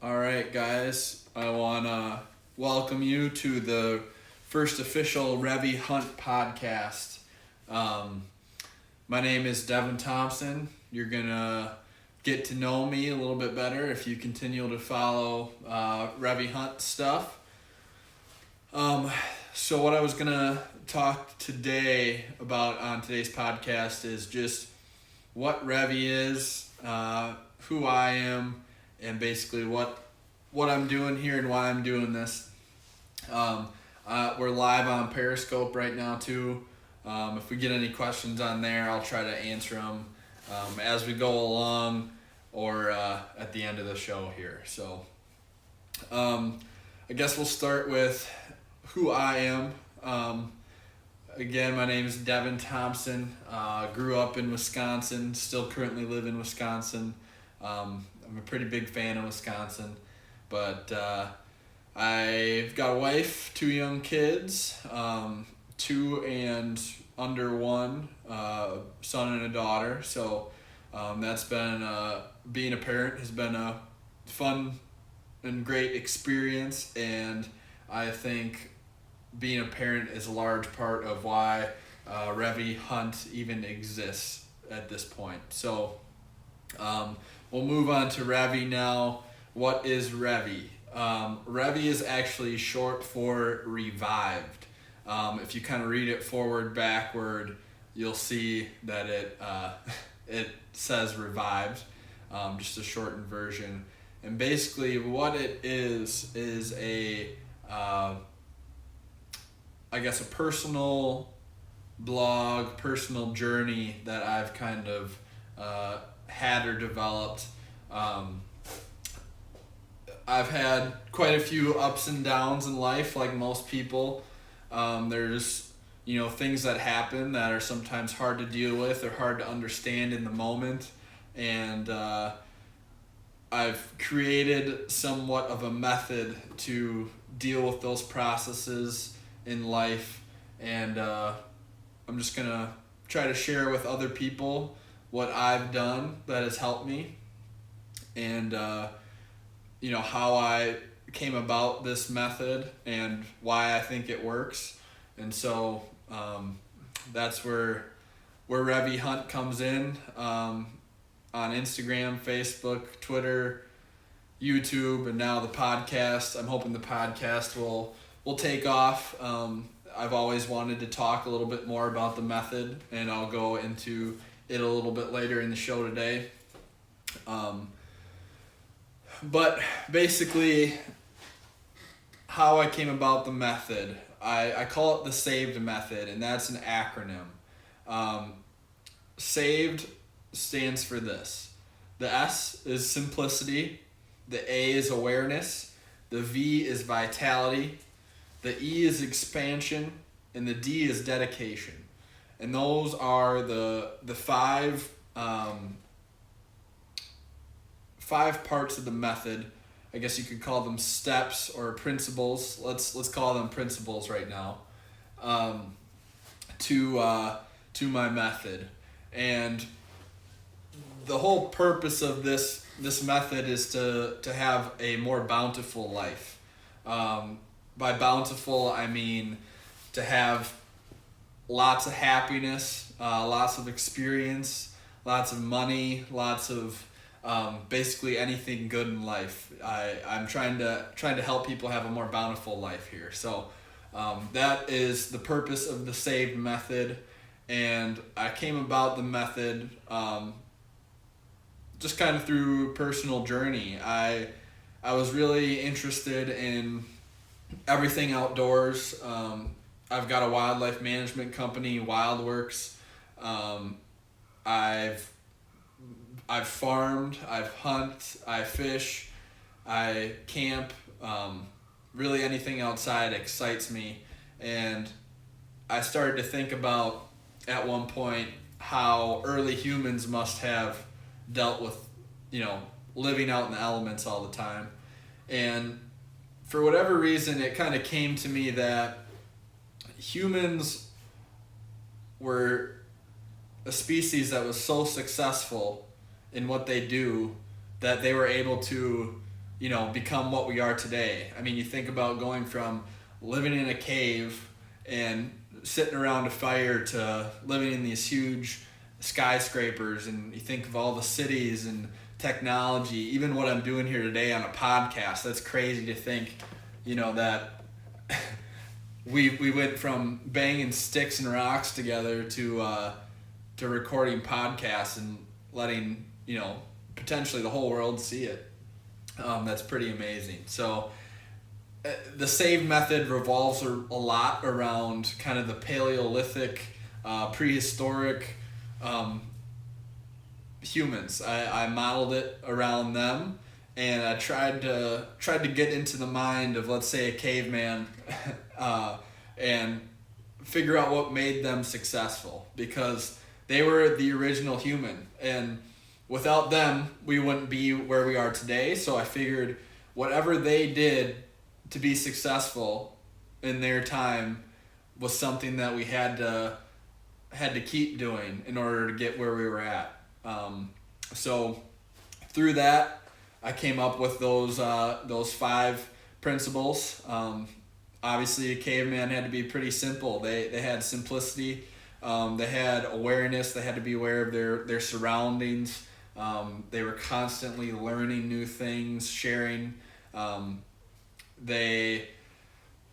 All right, guys. I want to welcome you to the first official REVI Hunt podcast. My name is Devin Thompson. You're going to get to know me a little bit better if you continue to follow REVI Hunt stuff. So what I was going to talk today about on today's podcast is just what REVI is, who I am, and basically what I'm doing here and why I'm doing this. We're live on Periscope right now too. If we get any questions on there, I'll try to answer them as we go along or at the end of the show here. So I guess we'll start with who I am. Again, my name is Devin Thompson. Grew up in Wisconsin, still currently live in Wisconsin. I'm a pretty big fan of Wisconsin, but I've got a wife, 2 young kids, 2 and under 1, son and a daughter. So that's been, being a parent has been a fun and great experience, and I think being a parent is a large part of why REVI Hunt even exists at this point. So we'll move on to REVI now. What is REVI? REVI is actually short for revived. If you kind of read it forward, backward, you'll see that it says revived, just a shortened version. And basically what it is a, I guess, a personal blog, personal journey that I've kind of had or developed. I've had quite a few ups and downs in life, like most people. There's things that happen that are sometimes hard to deal with or hard to understand in the moment, and I've created somewhat of a method to deal with those processes in life, and I'm just gonna try to share with other people what I've done that has helped me, and how I came about this method and why I think it works. And so that's where REVI Hunt comes in, on Instagram, Facebook, Twitter, YouTube, and now the podcast. I'm hoping the podcast will take off. I've always wanted to talk a little bit more about the method, and I'll go into it a little bit later in the show today. But basically, how I came about the method, I call it the SAVED method, and that's an acronym. SAVED stands for this. The S is simplicity, the A is awareness, the V is vitality, the E is expansion, and the D is dedication. And those are the five parts of the method. I guess you could call them steps or principles. Let's call them principles right now. To my method, and the whole purpose of this method is to have a more bountiful life. By bountiful, I mean to have lots of happiness, lots of experience, lots of money, lots of basically anything good in life. I'm trying to help people have a more bountiful life here. So that is the purpose of the SAVED method, and I came about the method just kind of through personal journey. I was really interested in everything outdoors. I've got a wildlife management company, WildWorks. I've farmed, I've hunted, I fish, I camp. Really anything outside excites me. And I started to think about, at one point, how early humans must have dealt with, living out in the elements all the time. And for whatever reason, it kind of came to me that humans were a species that was so successful in what they do that they were able to become what we are today. I mean, you think about going from living in a cave and sitting around a fire to living in these huge skyscrapers, and you think of all the cities and technology, even what I'm doing here today on a podcast. That's crazy to think, that we went from banging sticks and rocks together to recording podcasts and letting potentially the whole world see it. That's pretty amazing. So the SAVE method revolves a lot around kind of the Paleolithic, prehistoric humans. I modeled it around them, and I tried to get into the mind of, let's say, a caveman, and figure out what made them successful, because they were the original human, and without them we wouldn't be where we are today. So I figured whatever they did to be successful in their time was something that we had to keep doing in order to get where we were at. So through that, I came up with those 5 principles. Obviously, a caveman had to be pretty simple. They had simplicity. They had awareness. They had to be aware of their surroundings. They were constantly learning new things, sharing. They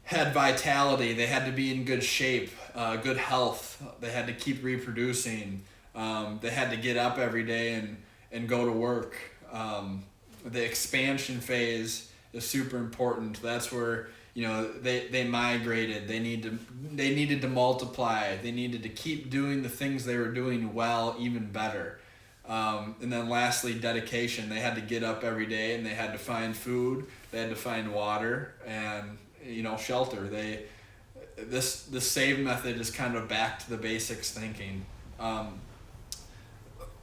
had vitality. They had to be in good shape, good health. They had to keep reproducing. They had to get up every day and go to work. The expansion phase is super important. That's where they migrated. They needed to multiply. They needed to keep doing the things they were doing well, even better. And then lastly, dedication. They had to get up every day, and they had to find food. They had to find water and shelter. This SAVE method is kind of back to the basics thinking.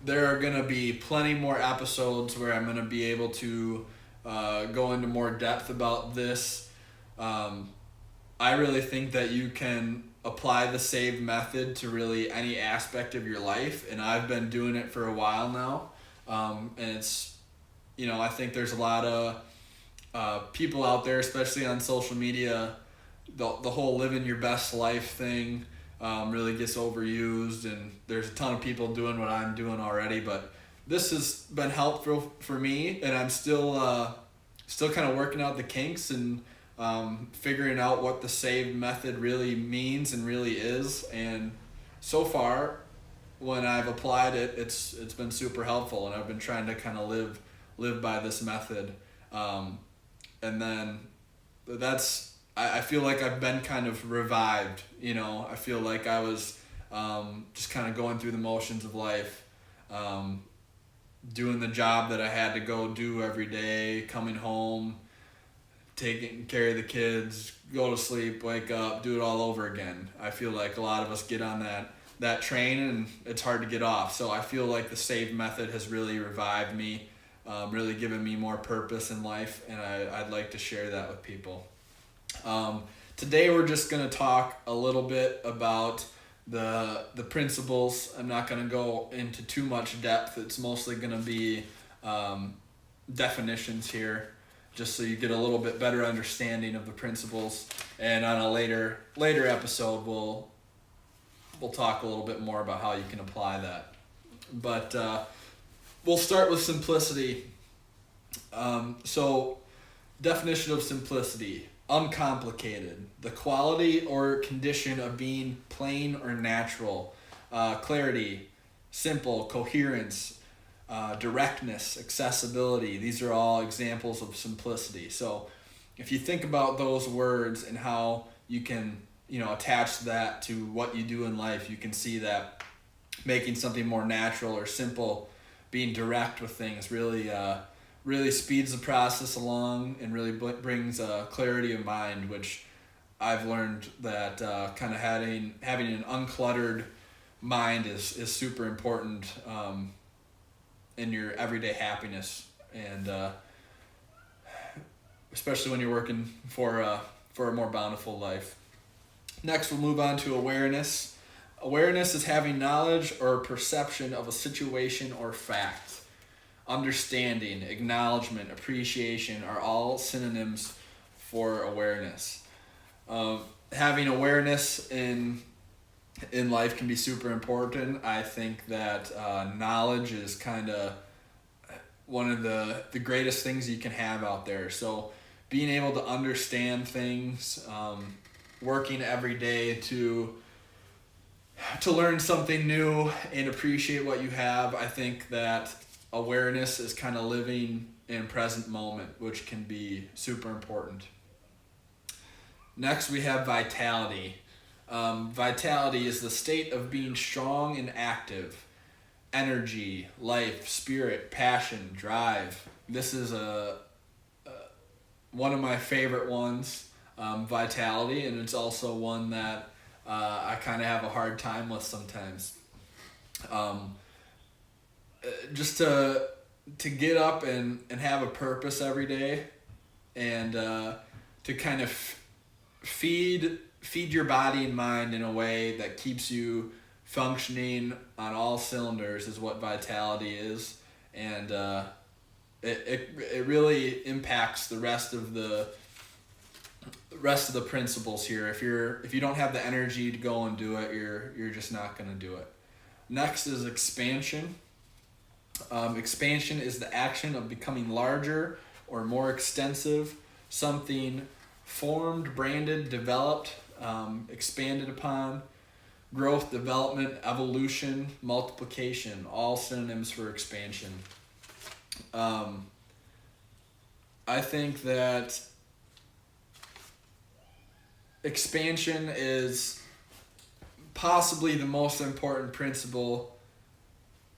There are going to be plenty more episodes where I'm going to be able to go into more depth about this. I really think that you can apply the SAVE method to really any aspect of your life, and I've been doing it for a while now. And it's, I think there's a lot of people out there, especially on social media, the whole living your best life thing really gets overused, and there's a ton of people doing what I'm doing already, but this has been helpful for me, and I'm still kind of working out the kinks and figuring out what the SAVE method really means and really is. And so far, when I've applied it, it's been super helpful, and I've been trying to kind of live by this method. And then I feel like I've been kind of revived. I feel like I was just kind of going through the motions of life, doing the job that I had to go do every day, coming home, taking care of the kids, go to sleep, wake up, do it all over again. I feel like a lot of us get on that train, and it's hard to get off. So I feel like the SAVE method has really revived me, really given me more purpose in life, and I'd like to share that with people. Today we're just going to talk a little bit about the principles. I'm not going to go into too much depth. It's mostly going to be definitions here, just so you get a little bit better understanding of the principles. And on a later episode, we'll talk a little bit more about how you can apply that. But we'll start with simplicity. So definition of simplicity: uncomplicated, the quality or condition of being plain or natural. Clarity, simple, coherence, directness, accessibility. These are all examples of simplicity. So if you think about those words and how you can attach that to what you do in life, you can see that making something more natural or simple, being direct with things, really speeds the process along and really brings clarity of mind, which I've learned that kind of having an uncluttered mind is super important in your everyday happiness, and especially when you're working for a more bountiful life. Next, we'll move on to awareness. Awareness is having knowledge or perception of a situation or fact. understanding, acknowledgement, appreciation are all synonyms for awareness. Having awareness in life can be super important. I think that knowledge is kind of one of the greatest things you can have out there. So being able to understand things, working every day to learn something new and appreciate what you have. I think that awareness is kind of living in present moment, which can be super important. Next, we have vitality. Vitality is the state of being strong and active. Energy, life, spirit, passion, drive. This is one of my favorite ones, vitality, and it's also one that I kind of have a hard time with sometimes. Just to get up and have a purpose every day, and to kind of feed your body and mind in a way that keeps you functioning on all cylinders is what vitality is. And it really impacts the rest of the principles here. If you don't have the energy to go and do it, you're just not going to do it. Next is expansion. Expansion is the action of becoming larger or more extensive, something formed, branded, developed, expanded upon. Growth, development, evolution, multiplication, all synonyms for expansion. I think that expansion is possibly the most important principle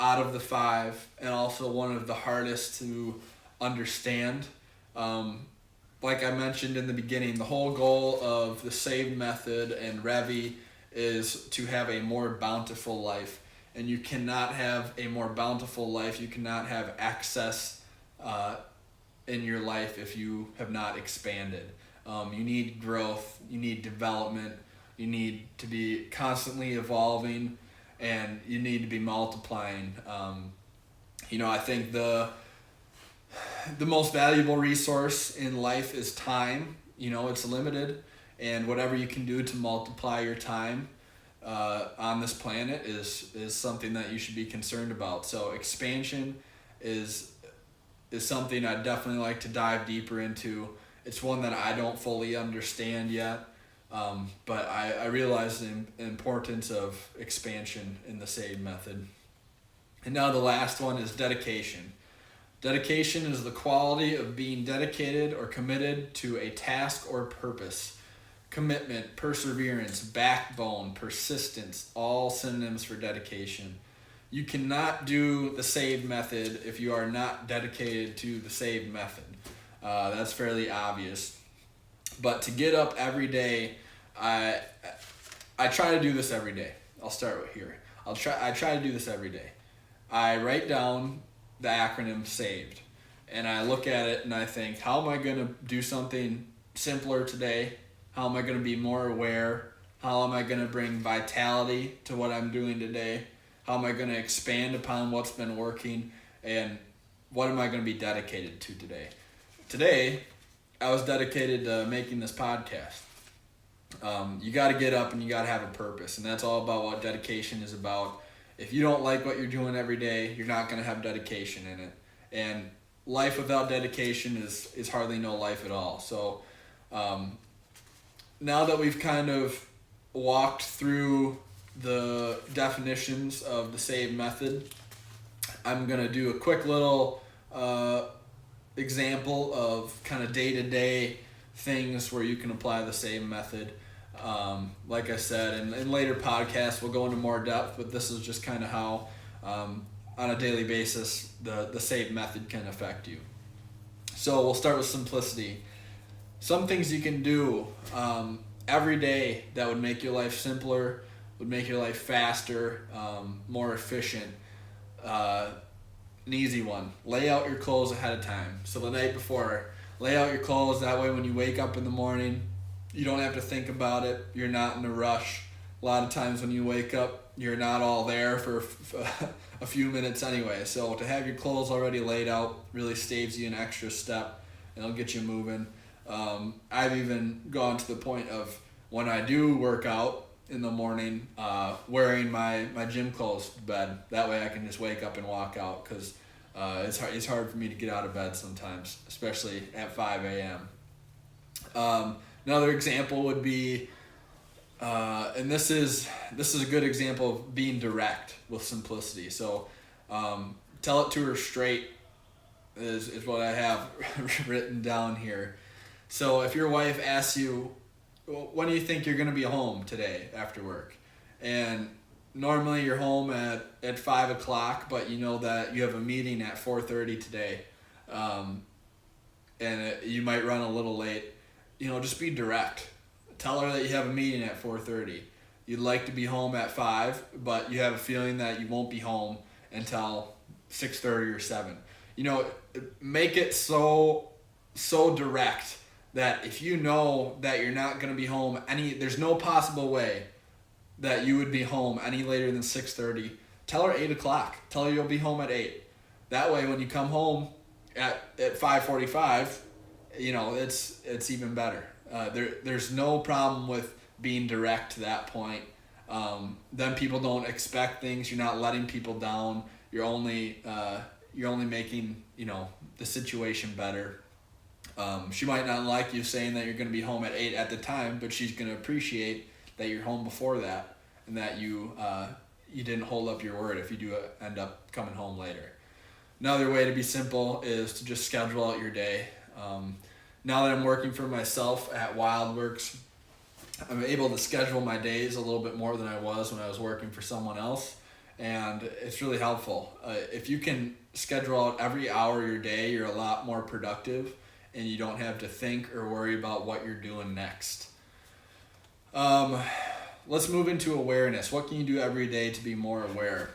out of the 5, and also one of the hardest to understand. Like I mentioned in the beginning, the whole goal of the SAVE method and REVI is to have a more bountiful life. And you cannot have a more bountiful life, you cannot have access in your life if you have not expanded. You need growth, you need development, you need to be constantly evolving, and you need to be multiplying. I think the most valuable resource in life is time. It's limited, and whatever you can do to multiply your time on this planet is something that you should be concerned about. So expansion is something I'd definitely like to dive deeper into. It's one that I don't fully understand yet, but I realize the importance of expansion in the SAVE method. And now the last one is dedication. Dedication is the quality of being dedicated or committed to a task or purpose. Commitment, perseverance, backbone, persistence, all synonyms for dedication. You cannot do the SAVE method if you are not dedicated to the SAVE method. That's fairly obvious. But to get up every day, I try to do this every day. I'll start with here. I try to do this every day. I write down the acronym SAVED, and I look at it and I think, how am I going to do something simpler today? How am I going to be more aware? How am I going to bring vitality to what I'm doing today? How am I going to expand upon what's been working? And what am I going to be dedicated to today? Today, I was dedicated to making this podcast. You got to get up and you got to have a purpose, and that's all about what dedication is about. If you don't like what you're doing every day, you're not going to have dedication in it. And life without dedication is hardly no life at all. So now that we've kind of walked through the definitions of the SAVE method, I'm going to do a quick little example of kind of day-to-day things where you can apply the SAVE method. Like I said, in later podcasts we'll go into more depth, but this is just kind of how on a daily basis the SAVE method can affect you. So we'll start with simplicity. Some things you can do every day that would make your life simpler, would make your life faster, more efficient. An easy one: lay out your clothes ahead of time. So the night before, lay out your clothes. That way when you wake up in the morning, you don't have to think about it. You're not in a rush. a lot of times when you wake up, you're not all there for a few minutes anyway. So to have your clothes already laid out really saves you an extra step, and it'll get you moving. I've even gone to the point of when I do work out in the morning, wearing my gym clothes to bed. That way I can just wake up and walk out, because it's hard for me to get out of bed sometimes, especially at 5 a.m. Another example would be, and this is a good example of being direct with simplicity. So tell it to her straight is what I have written down here. So if your wife asks you, when do you think you're going to be home today after work? And normally you're home at 5 o'clock, but you know that you have a meeting at 4:30 today, and you might run a little late. Just be direct. Tell her that you have a meeting at 4:30. You'd like to be home at 5, but you have a feeling that you won't be home until 6:30 or 7. Make it so direct that if you know that you're not going to be home there's no possible way that you would be home any later than 6:30. Tell her 8 o'clock. Tell her you'll be home at 8. That way when you come home at 5:45, it's even better. There's no problem with being direct to that point. Then people don't expect things. You're not letting people down. You're only making the situation better. She might not like you saying that you're going to be home at 8 at the time, but she's going to appreciate that you're home before that, and that you didn't hold up your word if you do end up coming home later. Another way to be simple is to just schedule out your day. Now that I'm working for myself at WildWorks, I'm able to schedule my days a little bit more than I was when I was working for someone else, and it's really helpful. If you can schedule out every hour of your day, you're a lot more productive, and you don't have to think or worry about what you're doing next. Let's move into awareness. What can you do every day to be more aware?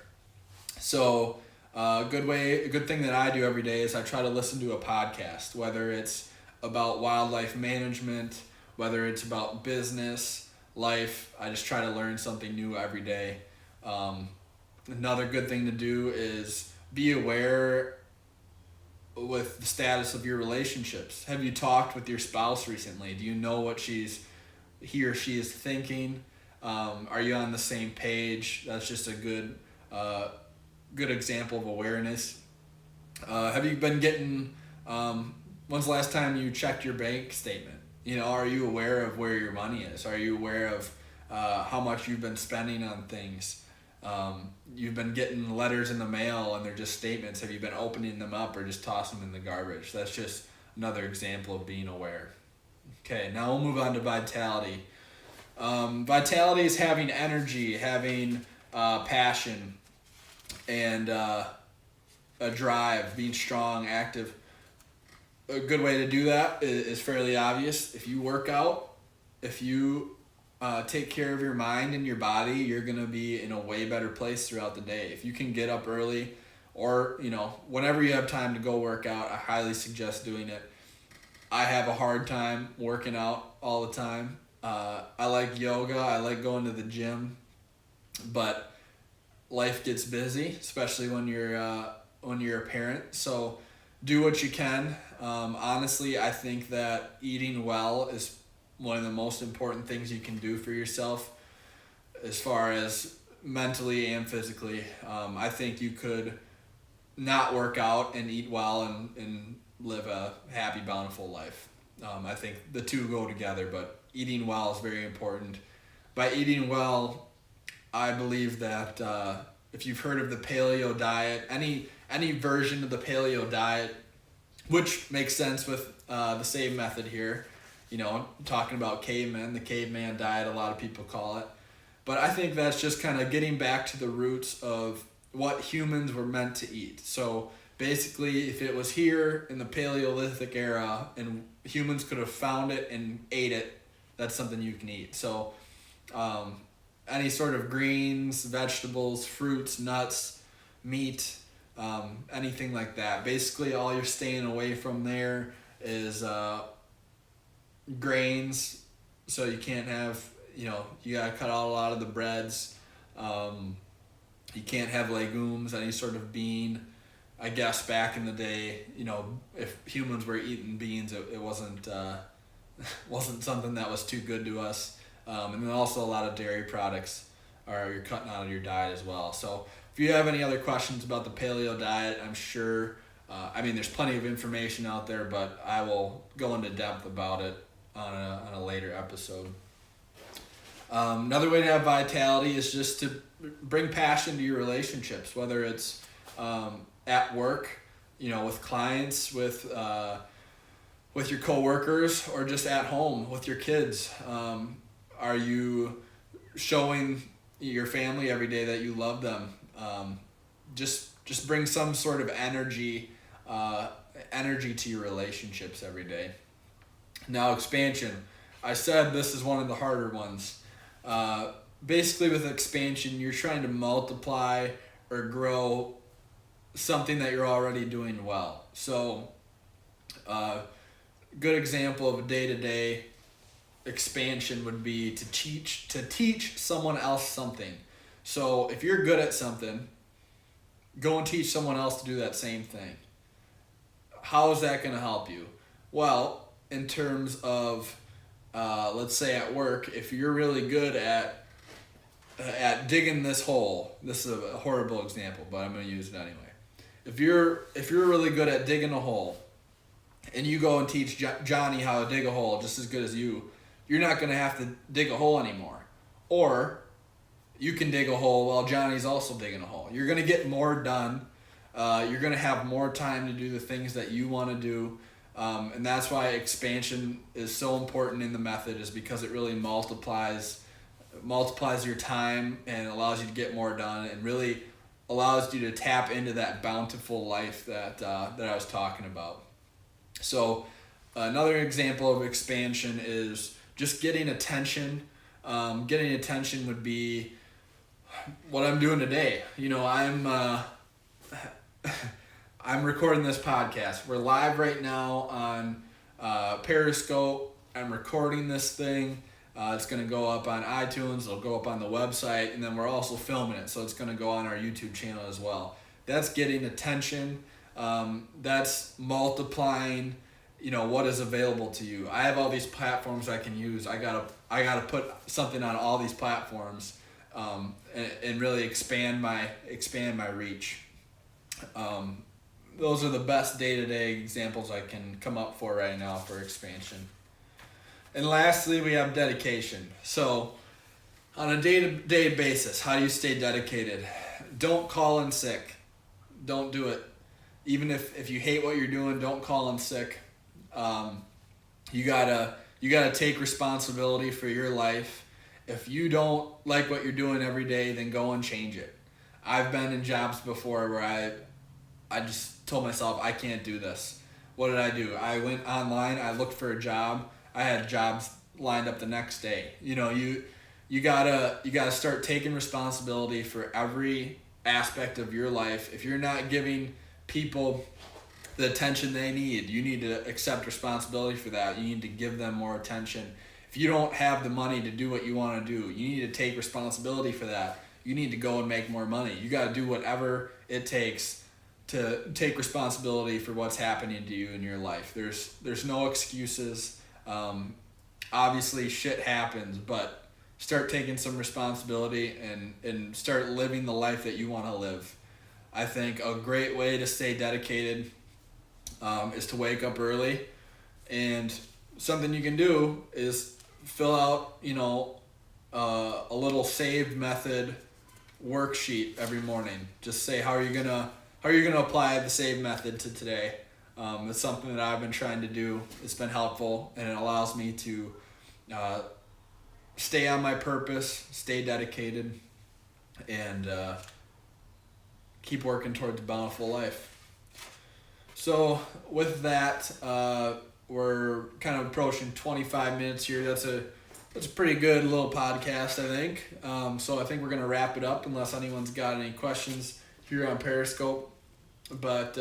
So a good thing that I do every day is I try to listen to a podcast, whether it's about wildlife management, whether it's about business, life. I just try to learn something new every day. Another good thing to do is be aware with the status of your relationships. Have you talked with your spouse recently? Do you know what he or she is thinking? Are you on the same page? That's just a good example of awareness. Have you been getting, when's the last time you checked your bank statement? Are you aware of where your money is? Are you aware of how much you've been spending on things? You've been getting letters in the mail and they're just statements. Have you been opening them up or just tossing them in the garbage? That's just another example of being aware. Okay, now we'll move on to vitality. Vitality is having energy, having passion, and a drive, being strong, active. A good way to do that is fairly obvious. If you work out, if you take care of your mind and your body, you're going to be in a way better place throughout the day. If you can get up early, or whenever you have time to go work out, I highly suggest doing it. I have a hard time working out all the time. I like yoga, I like going to the gym, but life gets busy, especially when you're a parent. So do what you can. Honestly, I think that eating well is one of the most important things you can do for yourself, as far as mentally and physically. I think you could not work out and eat well and live a happy, bountiful life. I think the two go together, but eating well is very important. By eating well, I believe that if you've heard of the paleo diet, any version of the paleo diet, which makes sense with the same method here, talking about the caveman diet, a lot of people call it. But I think that's just kind of getting back to the roots of what humans were meant to eat. So basically, if it was here in the Paleolithic era and humans could have found it and ate it, that's something you can eat. So any sort of greens, vegetables, fruits, nuts, meat, anything like that. Basically, all you're staying away from there is grains. So you can't have you gotta cut out a lot of the breads. You can't have legumes, any sort of bean. I guess back in the day, if humans were eating beans, it wasn't wasn't something that was too good to us. And then also a lot of dairy products you're cutting out of your diet as well. So if you have any other questions about the paleo diet, I'm sure, there's plenty of information out there, but I will go into depth about it on a later episode. Another way to have vitality is just to bring passion to your relationships, whether it's at work, with clients, with your coworkers, or just at home with your kids. Are you showing your family every day that you love them? Just bring some sort of energy to your relationships every day. Now, expansion. I said this is one of the harder ones. Basically, with expansion, you're trying to multiply or grow something that you're already doing well. So, good example of a day-to-day expansion would be to teach someone else something. So, if you're good at something, go and teach someone else to do that same thing. How is that going to help you? Well, in terms of, let's say at work, if you're really good at digging this hole, this is a horrible example, but I'm going to use it anyway. If you're really good at digging a hole, and you go and teach Johnny how to dig a hole just as good as you're not going to have to dig a hole anymore. Or you can dig a hole while Johnny's also digging a hole. You're going to get more done. You're going to have more time to do the things that you want to do. And that's why expansion is so important in the method, is because it really multiplies your time and allows you to get more done, and really allows you to tap into that bountiful life that I was talking about. So another example of expansion is just getting attention. Getting attention would be what I'm doing today. I'm recording this podcast. We're live right now on Periscope. I'm recording this thing. It's going to go up on iTunes. It'll go up on the website, and then we're also filming it, so it's going to go on our YouTube channel as well. That's getting attention. That's multiplying, what is available to you. I have all these platforms I can use. I gotta put something on all these platforms, and really expand my reach. Those are the best day-to-day examples I can come up for right now for expansion. And lastly, we have dedication. So on a day-to-day basis, how do you stay dedicated? Don't call in sick. Don't do it. Even if you hate what you're doing, don't call in sick. You gotta take responsibility for your life. If you don't like what you're doing every day, then go and change it. I've been in jobs before where I just told myself, I can't do this. What did I do? I went online, I looked for a job. I had jobs lined up the next day. You gotta start taking responsibility for every aspect of your life. If you're not giving people the attention they need, you need to accept responsibility for that. You need to give them more attention. If you don't have the money to do what you want to do, you need to take responsibility for that. You need to go and make more money. You got to do whatever it takes to take responsibility for what's happening to you in your life. There's no excuses. Obviously shit happens, but start taking some responsibility and start living the life that you want to live. I think a great way to stay dedicated is to wake up early, and something you can do is fill out a little saved method worksheet every morning. Just say how are you gonna apply the saved method to today. It's something that I've been trying to do. It's been helpful, and it allows me to stay on my purpose, stay dedicated, and keep working towards a bountiful life. So with that, we're kind of approaching 25 minutes here. That's a pretty good little podcast, I think. So I think we're gonna wrap it up unless anyone's got any questions here on Periscope. But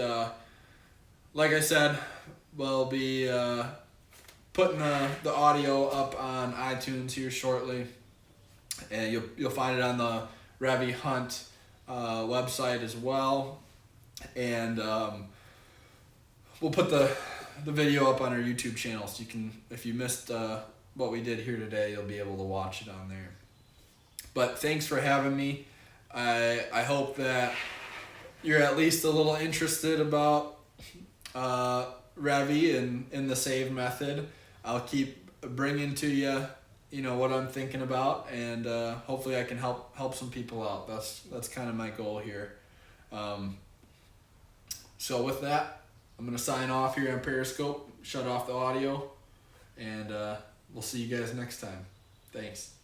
like I said, we'll be putting the audio up on iTunes here shortly. and you'll find it on the REVI Hunt website as well. And we'll put the video up on our YouTube channel, so you can, if you missed what we did here today, you'll be able to watch it on there. But thanks for having me. I hope that you're at least a little interested about REVI and in the save method. I'll keep bringing to you, what I'm thinking about, and hopefully I can help some people out. That's kind of my goal here. So with that, I'm gonna sign off here on Periscope, shut off the audio, and we'll see you guys next time. Thanks.